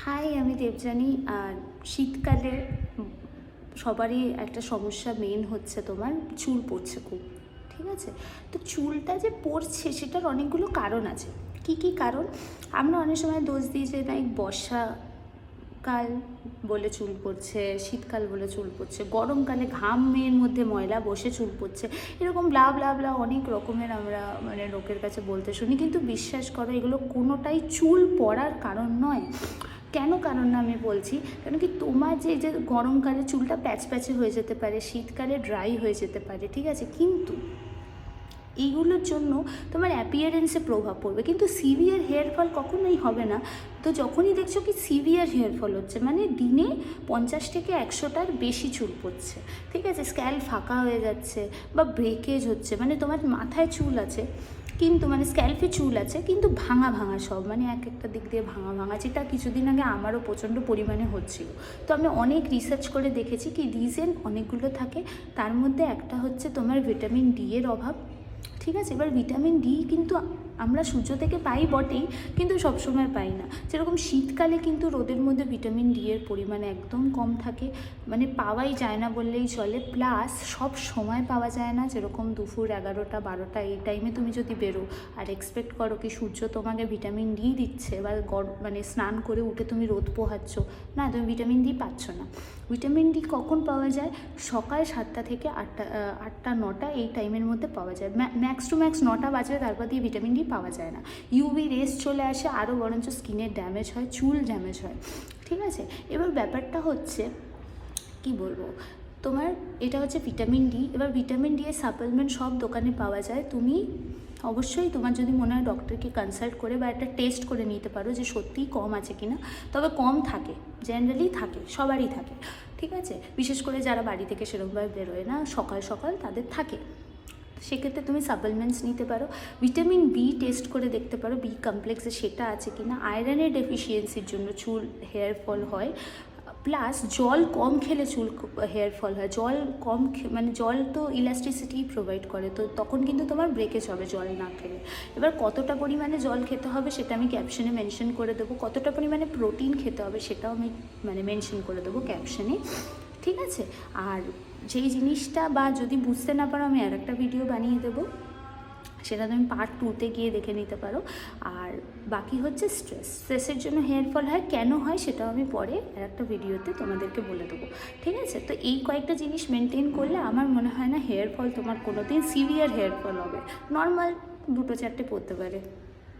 High, আমি দেবযানী। শীতকালে সবারই একটা সমস্যা মেন হচ্ছে তোমার চুল পড়ছে খুব। ঠিক আছে, তো চুলটা যে পড়ছে সেটার অনেকগুলো কারণ আছে। কি কি কারণ? আমরা অনেক সময় দোষ দিই যে না, বর্ষাকাল বলে চুল পড়ছে, শীতকাল বলে চুল পড়ছে, গরমকালে ঘামের মধ্যে ময়লা বসে চুল পড়ছে, এরকম ব্লা ব্লা ব্লা অনেক রকমের আমরা লোকের কাছে বলতে শুনি। কিন্তু বিশ্বাস করো, এগুলো কোনোটাই চুল পড়ার কারণ নয়। কেন কারণ না আমি বলছি, কেন কি তোমার যে যে গরমকালে চুলটা প্যাচ প্যাচে হয়ে যেতে পারে, শীতকালে ড্রাই হয়ে যেতে পারে, ঠিক আছে, কিন্তু এইগুলোর জন্য তোমার অ্যাপিয়ারেন্সে প্রভাব পড়বে, কিন্তু সিভিয়ার হেয়ার ফল কখনোই হবে না। তো যখনই দেখছো কি সিভিয়ার হেয়ার ফল হচ্ছে, মানে দিনে 50 থেকে 100টার বেশি চুল পড়ছে, ঠিক আছে, স্ক্যাল্প ফাঁকা হয়ে যাচ্ছে বা ব্রেকেজ হচ্ছে, মানে তোমার মাথায় চুল আছে কিন্তু স্ক্যাল্পে চুল আছে কিন্তু ভাঙা ভাঙা সব, এক একটা দিক দিয়ে ভাঙা ভাঙা, যেটা কিছুদিন আগে আমারও প্রচণ্ড পরিমাণে হচ্ছিল। তো আমি অনেক রিসার্চ করে দেখেছি কি রিজন অনেকগুলো থাকে। তার মধ্যে একটা হচ্ছে তোমার ভিটামিন ডি এর অভাব। ঠিক আছে, এবার ভিটামিন ডি কিন্তু আমরা সূর্য থেকে পাই বটেই, কিন্তু সবসময় পাই না। যেরকম শীতকালে কিন্তু রোদের মধ্যে ভিটামিন ডি এর পরিমাণ একদম কম থাকে, পাওয়াই যায় না বললেই চলে। প্লাস সব সময় পাওয়া যায় না, যেরকম দুপুর 11টা 12টা এই টাইমে তুমি যদি বেরো আর এক্সপেক্ট করো কি সূর্য তোমাকে ভিটামিন ডি দিচ্ছে, বা স্নান করে উঠে তুমি রোদ পোহাচ্ছ, না, তুমি ভিটামিন ডি পাচ্ছ না। ভিটামিন ডি কখন পাওয়া যায়? সকাল 7টা থেকে 8টা 9টা এই টাইমের মধ্যে পাওয়া যায়। ম্যাক্স টু ম্যাক্স 9টা বাজবে, তারপর দিয়ে ভিটামিন ডি পাওয়া যায় না। ইউভি রেস চলে আসে, আরও বরঞ্চ স্কিনের ড্যামেজ হয়, চুল ড্যামেজ হয়। ঠিক আছে, এবার ব্যাপারটা হচ্ছে কি বলবো, তোমার এটা হচ্ছে ভিটামিন ডি। এবার ভিটামিন ডি এর সাপ্লিমেন্ট সব দোকানে পাওয়া যায়। তুমি অবশ্যই তোমার যদি মনে হয় ডক্টরকে কনসাল্ট করে বা একটা টেস্ট করে নিতে পারো যে সত্যিই কম আছে কিনা। তবে কম থাকে, জেনারেলি থাকে, সবারই থাকে। ঠিক আছে, বিশেষ করে যারা বাড়ি থেকে সেরকমভাবে বেরোয় না সকাল সকাল, তাদের থাকে। সেক্ষেত্রে তুমি সাপ্লিমেন্টস নিতে পারো। ভিটামিন বি টেস্ট করে দেখতে পারো বি কমপ্লেক্সে সেটা আছে কিনা। আয়রনের ডেফিসিয়েন্সির জন্য চুল হেয়ার ফল হয়। প্লাস জল কম খেলে চুল হেয়ার ফল হয়। জল কম জল তো ইলাস্টিসিটি প্রোভাইড করে, তো তখন কিন্তু তোমার ব্রেকেজ হবে জল না খেলে। এবার কতটা পরিমাণে জল খেতে হবে সেটা আমি ক্যাপশনে মেনশন করে দেবো, কতটা পরিমাণে প্রোটিন খেতে হবে সেটাও আমি মেনশন করে দেবো ক্যাপশনে। ঠিক আছে, আর যেই জিনিসটা বা যদি বুঝতে না পারো আমি আর একটা ভিডিও বানিয়ে দেবো, সেটা তুমি পার্ট 2তে গিয়ে দেখে নিতে পারো। আর বাকি হচ্ছে স্ট্রেসের জন্য হেয়ার ফল হয়, কেন হয় সেটাও আমি পরে আর একটা ভিডিওতে তোমাদেরকে বলে দেবো। ঠিক আছে, তো এই কয়েকটা জিনিস মেনটেন করলে আমার মনে হয় না হেয়ার ফল তোমার কোনো দিন সিভিয়ার হেয়ার ফল হবে, নর্মাল 2-4টে পড়তে পারে।